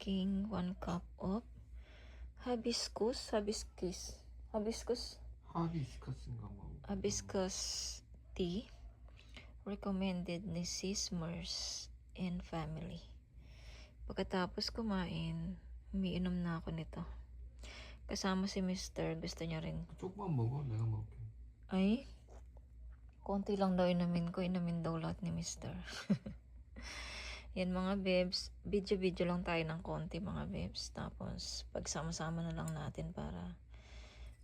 drinking 1 cup of hibiscus tea recommended ni Sis Mers and family. Pagkatapos kumain, umiinom na ako nito. Kasama si Mr. Gusto niya rin. 조금만 먹어. 내가 먹을게. Ay, konti lang daw inamin ko. Inamin daw lahat ni Mr. Yan mga bebs. Video lang tayo ng konti mga bebs. Tapos, pagsama-sama na lang natin para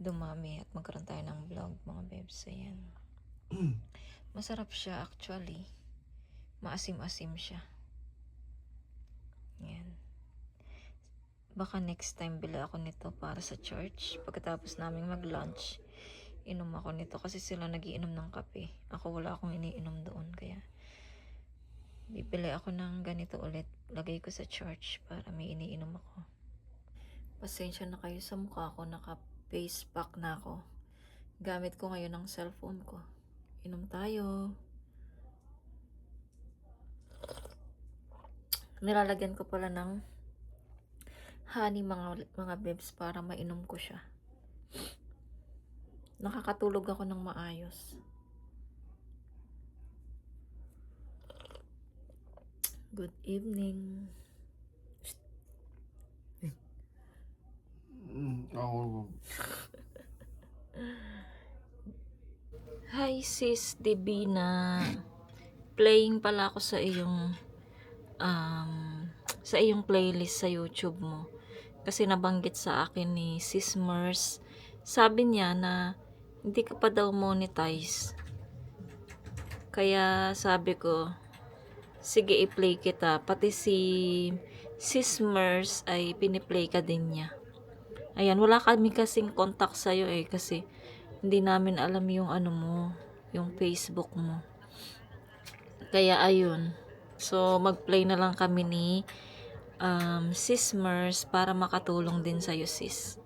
dumami at magkaroon tayo ng vlog mga bebs. Ayan. Masarap siya actually. Maasim-asim siya. Ayan. Baka next time bila ako nito para sa church. Pagkatapos naming mag-lunch, inom ako nito kasi sila nagiinom ng kape. Ako wala akong iniinom doon kaya bibili ako ng ganito ulit. Lagay ko sa church para may iniinom ako. Pasensya na kayo sa mukha ko. Naka-face pack na ako. Gamit ko ngayon ang cellphone ko. Inom tayo. Nilalagyan ko pala ng honey mga bebs para mainom ko siya. Nakakatulog ako ng maayos. Good evening. Hi sis Divina. Playing pala ako sa iyong playlist sa YouTube mo. Kasi nabanggit sa akin ni Sis Mers. Sabi niya na hindi ka pa daw monetize. Kaya sabi ko, sige i-play kita. Pati si Sis Mers ay piniplay ka din niya. Ayan, wala kami kasing contact sa'yo kasi hindi namin alam yung ano mo, yung Facebook mo. Kaya ayun. So mag-play na lang kami ni Sis Mers para makatulong din sa'yo sis.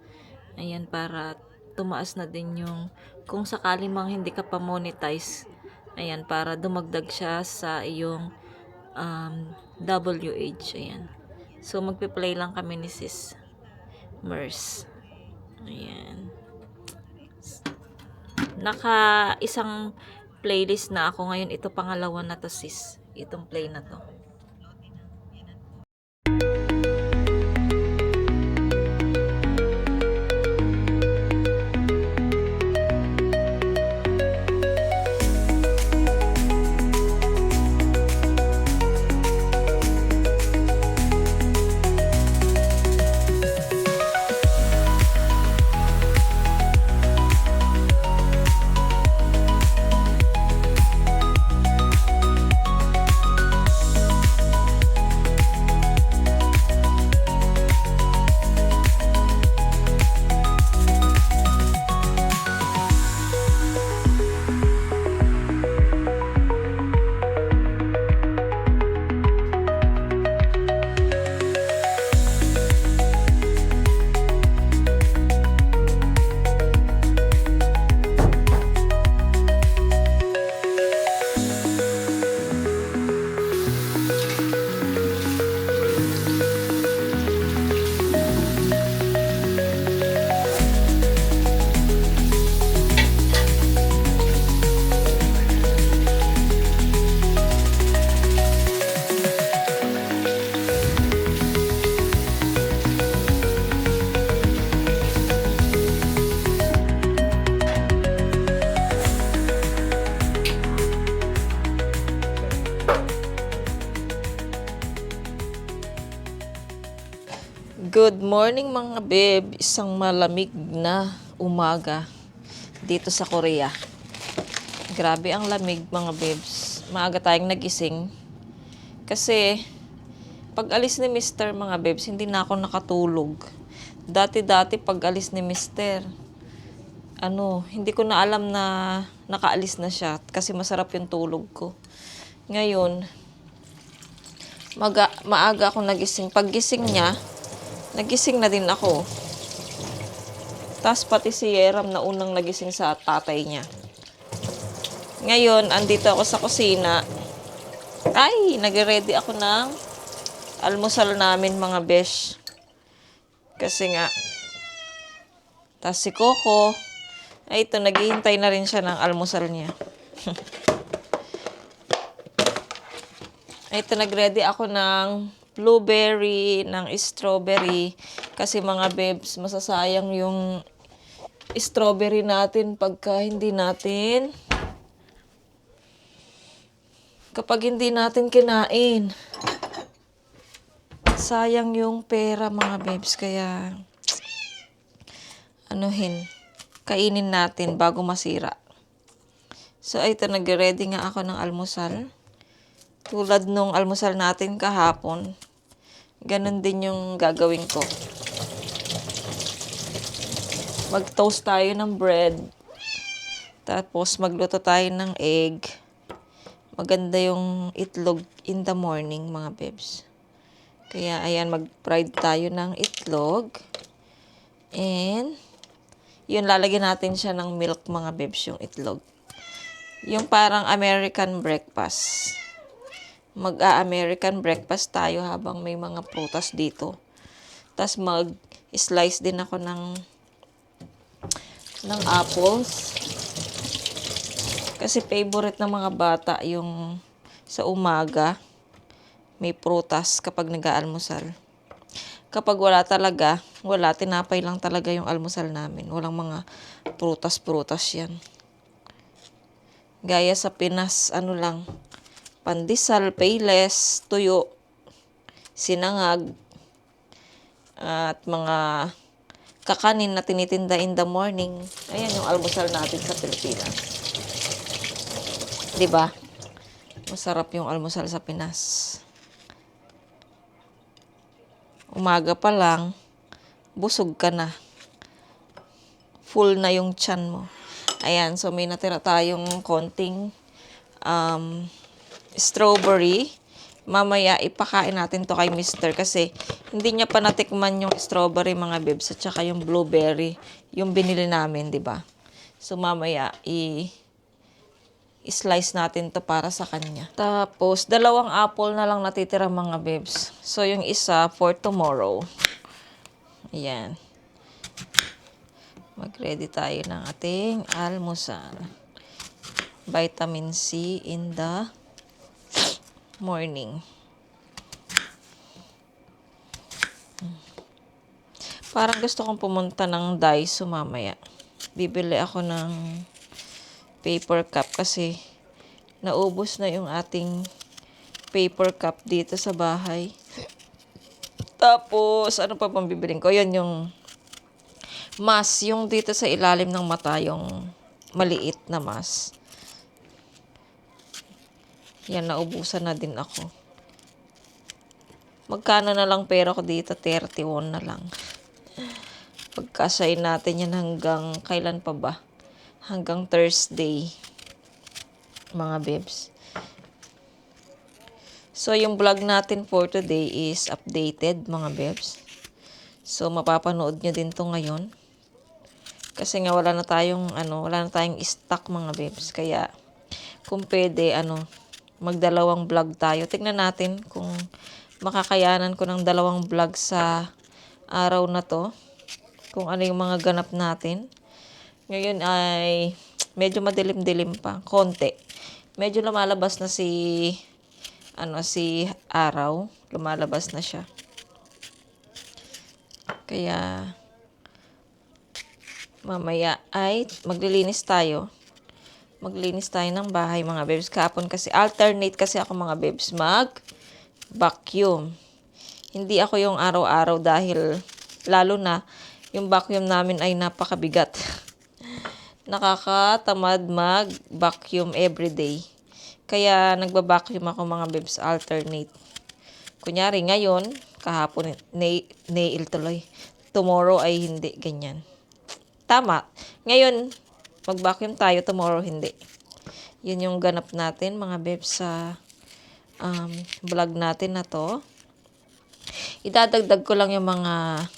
Ayan, para tumaas na din yung kung sakali mang hindi ka pa monetize. Ayan, para dumagdag siya sa iyong WH. Ayan. So magpe-play lang kami ni Sis Mers. Ayan. Naka isang playlist na ako ngayon. Ito pangalawa na to sis. Itong play na to. Good morning mga babe. Isang malamig na umaga dito sa Korea. Grabe ang lamig mga babes. Maaga tayong nagising. Kasi pag alis ni Mr. mga babes, hindi na ako nakatulog. Dati pag alis ni Mr. Hindi ko na alam na nakaalis na siya kasi masarap yung tulog ko. Ngayon, maaga ako nagising. Pag gising niya, nagising na din ako. Tapos pati si Yeram na unang nagising sa tatay niya. Ngayon, andito ako sa kusina. Ay, nagre-ready ako ng almusal namin mga besh. Kasi nga, tas si Coco, ay ito, naghihintay na rin siya ng almusal niya. Ay ito, nagready ako ng blueberry, ng strawberry. Kasi mga bebs, masasayang yung strawberry natin pagka hindi natin, kapag hindi natin kinain. Sayang yung pera mga bebs, kaya kainin natin bago masira. So, ito, nag-ready nga ako ng almusal. Tulad nung almusal natin kahapon, ganun din yung gagawin ko. Mag-toast tayo ng bread. Tapos, magluto tayo ng egg. Maganda yung itlog in the morning, mga bebs. Kaya, ayan, mag-fried tayo ng itlog. And, yun, lalagyan natin siya ng milk, mga bebs, yung itlog. Yung parang American breakfast. Mag-American breakfast tayo habang may mga prutas dito. Tapos mag-slice din ako ng apples. Kasi favorite ng mga bata yung sa umaga may prutas kapag nag-aalmusal. Kapag wala talaga, tinapay lang talaga yung almusal namin. Walang mga prutas-prutas yan. Gaya sa Pinas, lang, pandesal, payless, tuyo, sinangag, at mga kakanin na tinitinda in the morning. Ayan yung almusal natin sa Pilipinas. 'Di ba? Masarap yung almusal sa Pinas. Umaga pa lang, busog ka na. Full na yung tiyan mo. Ayan, so may natira tayong konting strawberry. Mamaya ipakain natin to kay Mister kasi hindi niya pa natikman yung strawberry, mga bebs, at saka yung blueberry, yung binili namin, 'di ba? So mamaya i-slice natin to para sa kanya. Tapos 2 apple na lang natitira, mga bebs. So yung isa for tomorrow. Ayan. Mag-ready tayo ng ating almusal. Vitamin C in the morning. Parang gusto kong pumunta ng Daiso mamaya. Bibili ako ng paper cup kasi naubos na yung ating paper cup dito sa bahay. Tapos, ano pa pang bibiling ko? Yun yung mask, yung dito sa ilalim ng mata, yung maliit na mask. Yan, naubusan na din ako. Magkano na lang pera ko dito? 31 na lang. Pagkasayin natin yan hanggang kailan pa ba? Hanggang Thursday, mga bebs. So, yung vlog natin for today is updated, mga bebs. So, mapapanood nyo din to ngayon. Kasi nga wala na tayong stock, mga bebs. Kaya, kung pwede, magdalawang vlog tayo. Tingnan natin kung makakayanan ko ng 2 vlog sa araw na to. Kung ano yung mga ganap natin. Ngayon ay medyo madilim-dilim pa. Konti. Medyo lumalabas na si araw. Lumalabas na siya. Kaya mamaya ay maglilinis tayo. Maglinis tayo ng bahay, mga bebs. Kahapon kasi, alternate kasi ako, mga bebs, mag-vacuum. Hindi ako yung araw-araw dahil lalo na yung vacuum namin ay napakabigat. Nakakatamad mag-vacuum everyday. Kaya nagba-vacuum ako, mga bebs, alternate. Kunyari ngayon, kahapon nail tuloy. Tomorrow ay hindi, ganyan. Tama. Ngayon, mag-vacuum tayo, tomorrow hindi. Yun yung ganap natin, mga bebs, sa vlog natin na to. Idadagdag ko lang yung mga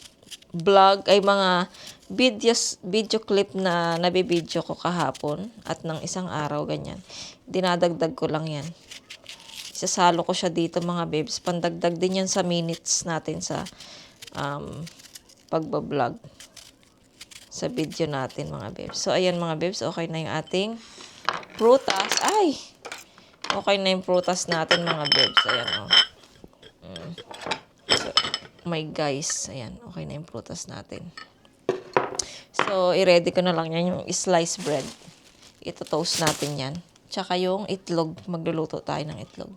mga video clip na nabibideo ko kahapon at ng isang araw, ganyan. Dinadagdag ko lang yan. Isasalo ko siya dito mga babes. Pandagdag din yan sa minutes natin sa pagbablog. Sa video natin mga babes. So, ayan mga babes. Okay na yung ating prutas. Ay! Okay na yung prutas natin mga babes. Ayan o. So, my guys. Ayan. Okay na yung prutas natin. So, i-ready ko na lang yan yung sliced bread. Ito-toast natin yan. Tsaka yung itlog. Magluluto tayo ng itlog.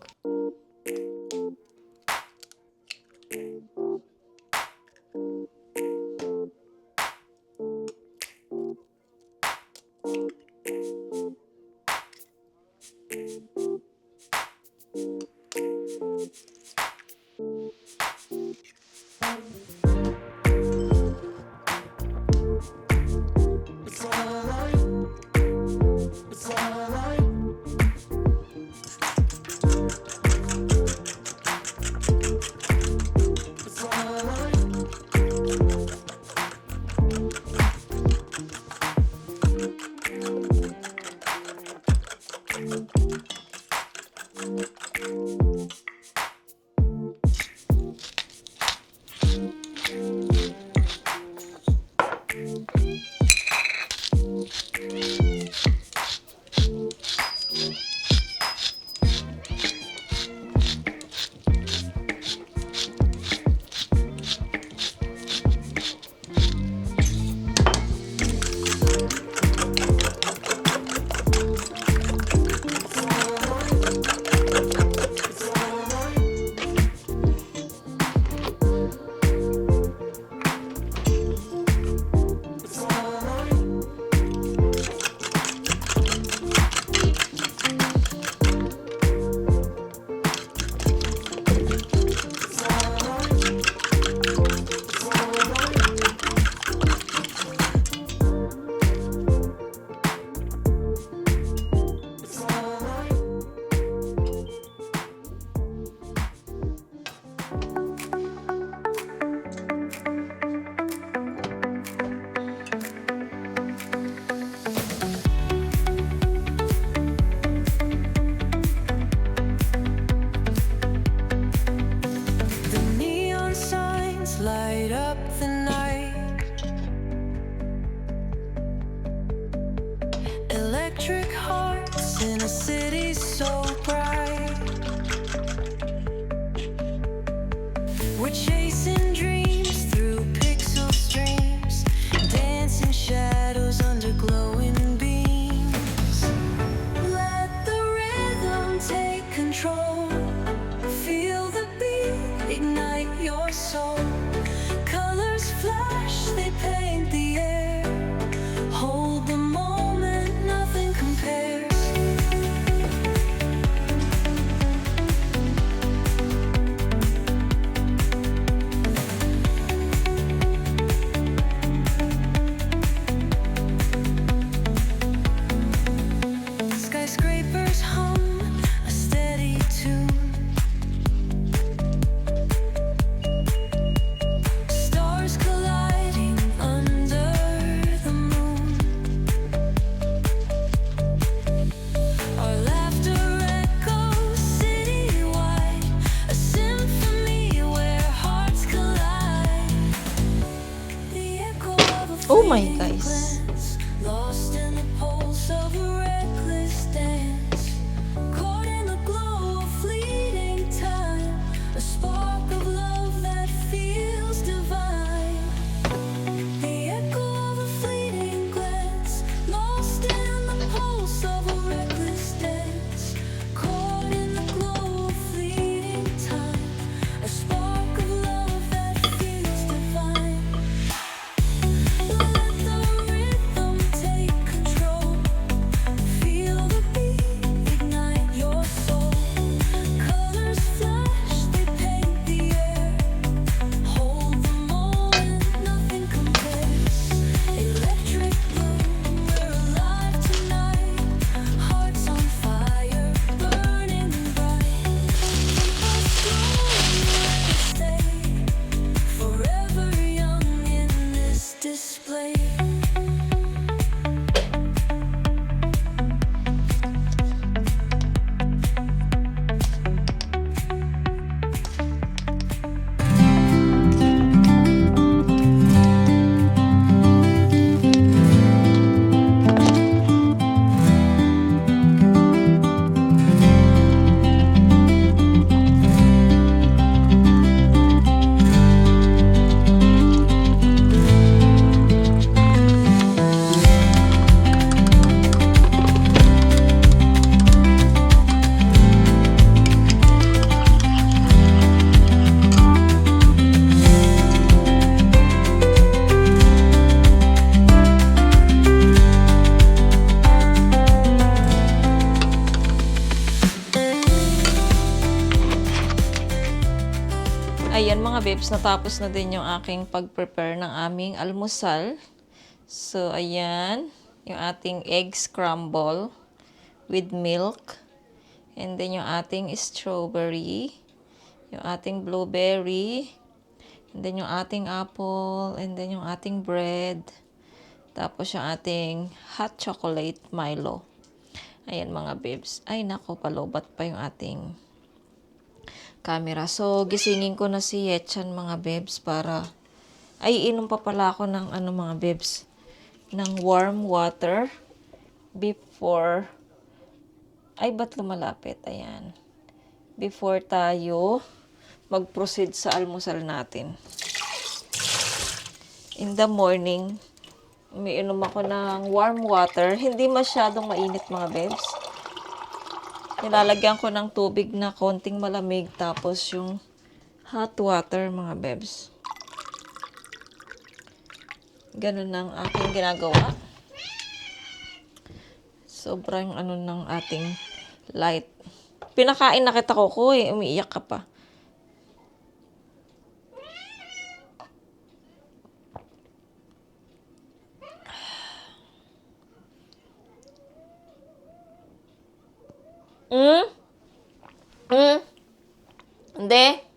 Electric hearts in a city so bright. We're chasing dreams through pixel streams, dancing shadows under glowing beams. Let the rhythm take control. Feel the beat, ignite your soul. Colors flash, they paint the air. Hold the moment, nothing compares. Skyscrapers hum a steady tune. Stars colliding under the moon. Our laughter echoes citywide, a symphony where hearts collide. The echo of a Oh my fleeting guys. glance, lost in the pulse of a reckless dance. Caught in the glow of fleeting time, a spark of love that feels divine. The echo of a fleeting glance, lost in the pulse of a reckless dance. Caught in the glow of fleeting time, a spark of love that feels divine. Let the Ayan mga babes, natapos na din yung aking pag-prepare ng aming almusal. So, ayan, yung ating egg scramble with milk. And then yung ating strawberry, yung ating blueberry, and then yung ating apple, and then yung ating bread. Tapos yung ating hot chocolate Milo. Ayan mga babes. Ay nako, palobat pa yung ating camera. So, gisingin ko na si Yetchan mga babes para... Ay, inom pa pala ako ng ano mga babes, ng warm water before... Ay, ba't lumalapit? Ayan. Before tayo mag-proceed sa almusal natin. In the morning, umiinom ako ng warm water. Hindi masyadong mainit mga babes. Nilalagyan ko ng tubig na konting malamig tapos yung hot water mga babes. Ganun ang aking ginagawa. Sobrang ano ng ating light. Pinakain na kita ko eh. Umiiyak ka pa. Hindi.